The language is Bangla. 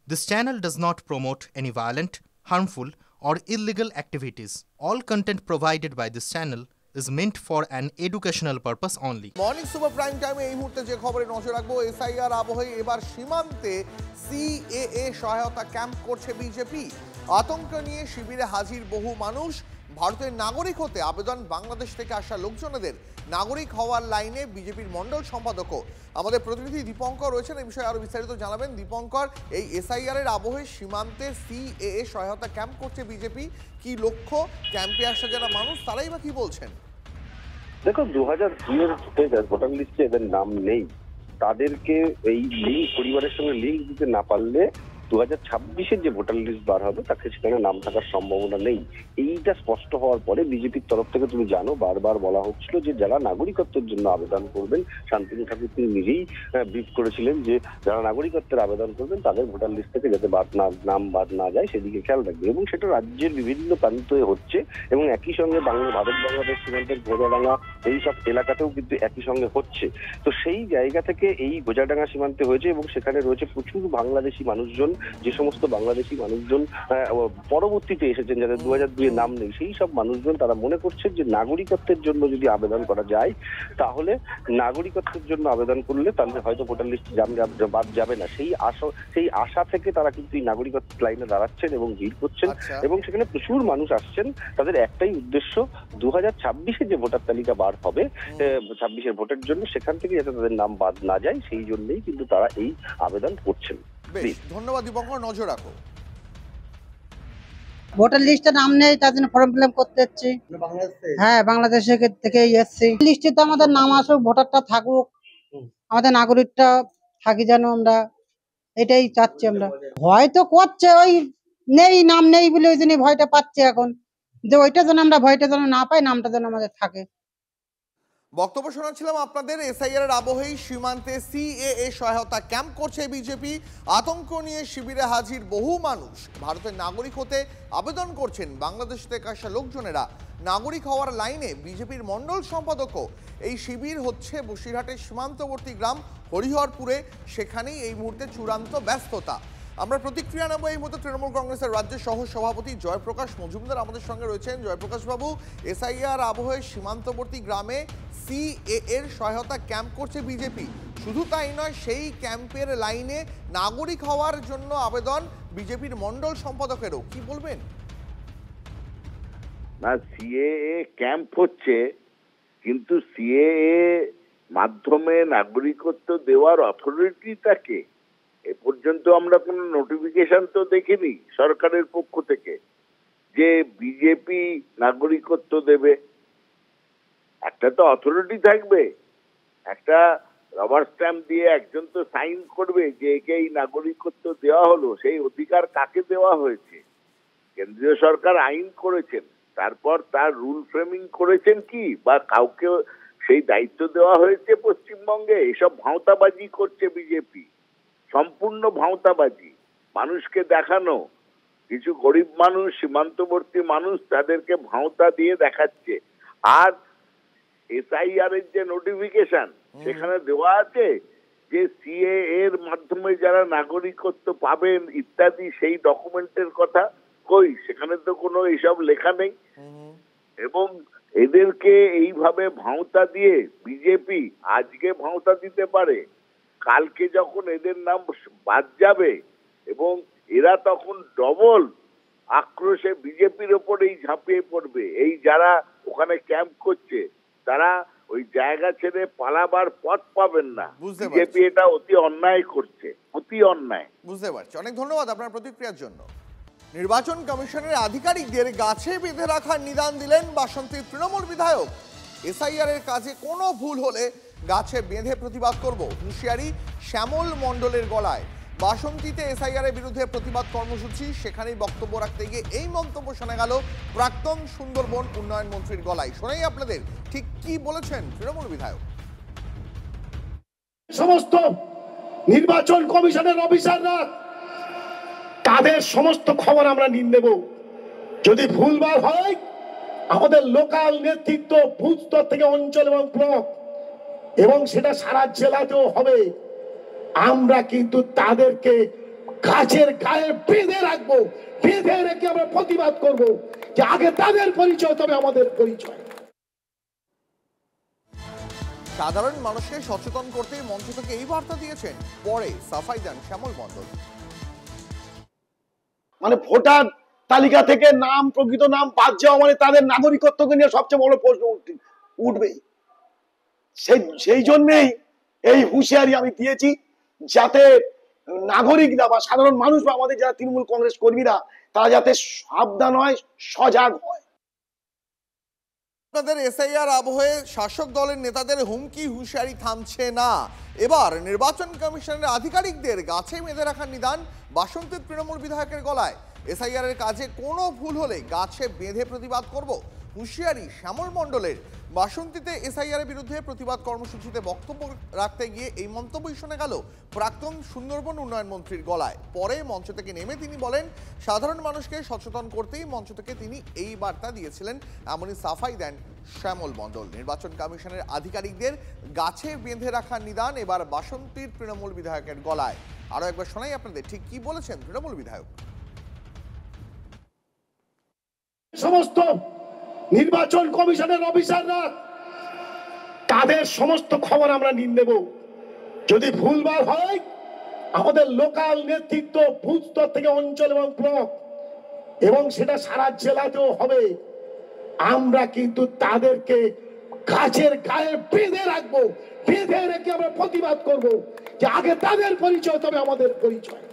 This channel does not promote any violent, harmful, or illegal activities. All content provided by this channel is meant for an educational purpose only. Morning super prime টাইমে এই মুহূর্তে যে খবরে নজর রাখবো, এসআইআর আবহে এবার সীমান্তে সিএএ সহায়তা ক্যাম্প করছে বিজেপি। আতঙ্ক নিয়ে শিবিরে হাজির বহু মানুষ। ভারতের নাগরিক হতে আবেদন বাংলাদেশ থেকে আসা লোকজনদের। নাগরিক হওয়ার লাইনে বিজেপির মণ্ডল সম্পাদকও। আমাদের প্রতিনিধি দীপঙ্কর রয়েছেন, এই বিষয়ে আরো বিস্তারিত জানাবেন। দীপঙ্কর, এই এসআইআর এর আবহে সীমান্তে সিএএ সহায়তা ক্যাম্প করছে বিজেপি, কি লক্ষ্য? ক্যাম্পে আসা যারা মানুষ তারাই বা কি বলছেন? দেখো, 2002-এর ভোটার লিস্টে এদের নাম নেই। তাদেরকে এই লিঙ্ক পরিবারের সঙ্গে লিঙ্ক দিতে না পারলে 2026-এর যে ভোটার লিস্ট বার হবে তাকে সেখানে নাম থাকার সম্ভাবনা নেই। এইটা স্পষ্ট হওয়ার পরে বিজেপির তরফ থেকে তুমি জানো বারবার বলা হচ্ছিল যে যারা নাগরিকত্বের জন্য আবেদন করবেন, শান্তনু ঠাকুর তিনি নিজেই ব্রিফ করেছিলেন যে যারা নাগরিকত্বের আবেদন করবেন তাদের ভোটার লিস্ট থেকে যাতে নাম বাদ না যায় সেদিকে খেয়াল রাখবে। এবং সেটা রাজ্যের বিভিন্ন প্রান্তে হচ্ছে এবং একই সঙ্গে ভারত বাংলাদেশ সীমান্তের গোজাডাঙ্গা এইসব এলাকাতেও কিন্তু একই সঙ্গে হচ্ছে। তো সেই জায়গা থেকে এই গোজাডাঙ্গা সীমান্তে হয়েছে এবং সেখানে রয়েছে প্রচুর বাংলাদেশি মানুষজন, যে সমস্ত বাংলাদেশি মানুষজন পরবর্তীতে এসেছেন যাদের 2002-এর নাম নেই, সেই সব মানুষজন তারা মনে করছেন যে নাগরিকত্বের জন্য যদি আবেদন করা যায় তাহলে নাগরিকত্বের জন্য আবেদন করলে তাহলে হয়তো ভোটার লিস্ট বাদ যাবে না। সেই আশা থেকে তারা কিন্তু এই নাগরিকত্ব লাইনে দাঁড়াচ্ছেন এবং ভিড় করছেন এবং সেখানে প্রচুর মানুষ আসছেন। তাদের একটাই উদ্দেশ্য, 2026-এ যে ভোটার তালিকা বার হবে 26-এর ভোটের জন্য, সেখান থেকে যাতে তাদের নাম বাদ না যায় সেই জন্যই কিন্তু তারা এই আবেদন করছেন। ধন্যবাদ দীপঙ্কর, নজর রাখো। ভোটার লিস্টে নাম নেই, তার জন্য ফর্ম ফিল আপ করতে যাচ্ছি। হ্যাঁ, বাংলাদেশ থেকে এসছি। লিস্টে তো আমাদের নাম আসুক, ভোটারটা থাকুক, আমাদের নাগরিকটা থাকি যেন, আমরা এটাই চাচ্ছি। আমরা ভয় তো করছে, ওই নেই নাম নেই বলে ওই জন্য ভয়টা পাচ্ছে এখন, যে ওইটা যেন আমরা ভয়টা যেন না পাই, নামটা যেন আমাদের থাকে। বক্তব্য শোনাচ্ছিলাম আপনাদের। এসআইআর এর আবহেই সীমান্তে সিএএ সহায়তা ক্যাম্প করছে বিজেপি। আতঙ্ক নিয়ে শিবিরে হাজির বহু মানুষ। ভারতের নাগরিক হতে আবেদন করছেন বাংলাদেশ থেকে আসা লোকজনেরা। নাগরিক হওয়ার লাইনে বিজেপির মণ্ডল সম্পাদকও। এই শিবির হচ্ছে বসিরহাটের সীমান্তবর্তী গ্রাম হরিহরপুরে। সেখানেই এই মুহূর্তে চূড়ান্ত ব্যস্ততা। আমরা প্রতিক্রিয়া নেব এই মুহূর্তে তৃণমূল কংগ্রেসের রাজ্য সহ সভাপতি জয়প্রকাশ মজুমদার আমাদের সঙ্গে রয়েছেন। জয়প্রকাশ বাবু, এসআইআর আবহে সীমান্তবর্তী গ্রামে সিএএ এর সহায়তা ক্যাম্প করছে বিজেপি। শুধু তাই নয়, সেই ক্যাম্পের লাইনে নাগরিক হওয়ার জন্য আবেদন বিজেপির মণ্ডল সম্পাদকেরও। কি বলবেন? না, সিএএ ক্যাম্প হচ্ছে, কিন্তু সিএএ মাধ্যমে নাগরিকত্ব দেওয়ার অথরিটিটাকে এ পর্যন্ত আমরা কোনো নোটিফিকেশন তো দেখিনি সরকারের পক্ষ থেকে যে বিজেপি নাগরিকত্ব দেবে। একটা তো অথরিটি থাকবে, একটা রবার স্ট্যাম্প দিয়ে একজন তো সাইন করবে যে একে এই নাগরিকত্ব দেওয়া হলো। সেই অধিকার কাকে দেওয়া হয়েছে? কেন্দ্রীয় সরকার আইন করেছেন, তারপর তার রুল ফ্রেমিং করেছেন কি, বা কাউকে সেই দায়িত্ব দেওয়া হয়েছে পশ্চিমবঙ্গে? এসব ভাঁওতাবাজি করছে বিজেপি, সম্পূর্ণ ভাঁওতাবাজি। মানুষকে দেখানো, কিছু গরিব মানুষ, সীমান্তবর্তী মানুষ, তাদেরকে ভাঁওতা দিয়ে দেখাচ্ছে। আর এসআইআর এর যে নোটিফিকেশন, সেখানে দেওয়া আছে যে সিএ এর মাধ্যমে যারা নাগরিকত্ব পাবেন ইত্যাদি সেই ডকুমেন্টের কথা। কই, সেখানে তো কোনো এইসব লেখা নেই। এবং এদেরকে এইভাবে ভাঁওতা দিয়ে বিজেপি আজকে ভাঁওতা দিতে পারে, কালকে যখন এদের নাম বাদ যাবে এবং এরা তখন ডবল আক্রোশে বিজেপির ওপরেই ঝাঁপিয়ে পড়বে। এই যারা ওখানে ক্যাম্প করছে তারা ওই জায়গা ছেড়ে পালাবার পথ পাবেন না। বিজেপি এটা অতি অন্যায় করছে, অতি অন্যায়। বুঝতে পারছি। অনেক ধন্যবাদ আপনার প্রতিক্রিয়ার জন্য। নির্বাচন কমিশনের আধিকারিকদের গাছে বেঁধে রাখার নিদান দিলেন বাসন্তীর তৃণমূল বিধায়ক। এসআইআর এর কাজে কোনো ভুল হলে গাছে বেঁধে প্রতিবাদ করব, হুঁশিয়ারি শ্যামল মণ্ডলের গলায়। বাসন্তীতে এসআইআর এর বিরুদ্ধে প্রতিবাদ কর্মসূচি, সেখানেই বক্তব্য রাখতে গিয়ে এই মন্তব্য শোনা গেল প্রাক্তন সুন্দরবন উন্নয়ন মন্ত্রীর গলায়। শোনাই আপনাদের ঠিক কি বলেছেন তৃণমূল বিধায়ক। সমস্ত নির্বাচন কমিশনের অফিসাররা, তাদের সমস্ত খবর আমরা নিয়ে নেব। যদি ভুলভাল হয়, আমাদের লোকাল নেতৃত্ব বুথ স্তর থেকে অঞ্চল এবং ব্লক এবং সেটা সারা জেলাতেও হবে, আমরা কিন্তু তাদেরকে গাছের গায়ে বেঁধে রাখবো, বেঁধে রেখে আমরা প্রতিবাদ করব যে আগে তাদের পরিচয় তবে আমাদের পরিচয়। সাধারণ মানুষকে সচেতন করতে মঞ্চ থেকে এই বার্তা দিয়েছেন, পরে সাফাই দেন শ্যামল মণ্ডল। মানে ভোটার তালিকা থেকে নাম, প্রকৃত নাম বাদ যাওয়া মানে তাদের নাগরিকত্বকে নিয়ে সবচেয়ে বড় প্রশ্ন উঠবে। সেই জন্যেই এই হুঁশিয়ারি আমি দিয়েছি, যাতে নাগরিকরা বা সাধারণ মানুষ বা আমাদের যারা তৃণমূল কংগ্রেস কর্মীরা তারা যাতে সাবধান হয়, সজাগ হয়। আপনাদের এসআইআর আবহে শাসক দলের নেতাদের হুমকি হুঁশিয়ারি থামছে না। এবার নির্বাচন কমিশনের আধিকারিকদের গাছে বেঁধে রাখার নিদান বাসন্তীর তৃণমূল বিধায়কের গলায়। এসআইআর এর কাজে কোনো ভুল হলে গাছে বেঁধে প্রতিবাদ করব, হুঁশিয়ারি শ্যামল মণ্ডলের। বাসন্তীতে এসআইআর এর বিরুদ্ধে প্রতিবাদ কর্মসূচিতে বক্তব্য রাখতে গিয়ে এই মন্তব্যই শোনা গেল প্রাক্তন সুন্দরবন উন্নয়ন মন্ত্রীর গলায়। পরে মঞ্চ থেকে নেমে তিনি বলেন, সাধারণ মানুষকে সচেতন করতেই মঞ্চ থেকে তিনি এই বার্তা দিয়েছিলেন, এমনই সাফাই দেন শ্যামল মণ্ডল। নির্বাচন কমিশনের আধিকারিকদের গাছে বেঁধে রাখার নিদান এবার বাসন্তীর তৃণমূল বিধায়কের গলায়। আরো একবার শোনাই আপনাদের ঠিক কি বলেছেন তৃণমূল বিধায়ক। সমস্ত নির্বাচন কমিশনের অফিসাররা তাদের সমস্ত খবর আমরা নিয়ে নেব। যদি ভুলভাল হয় আমাদের লোকাল নেতৃত্ব বুথ স্তর থেকে অঞ্চল এবং ব্লক এবং সেটা সারা জেলাতেও হবে, আমরা কিন্তু তাদেরকে গাছের গায়ে বেঁধে রাখবো, বেঁধে রেখে আমরা প্রতিবাদ করব যে আগে তাদের পরিচয় তবে আমাদের পরিচয়।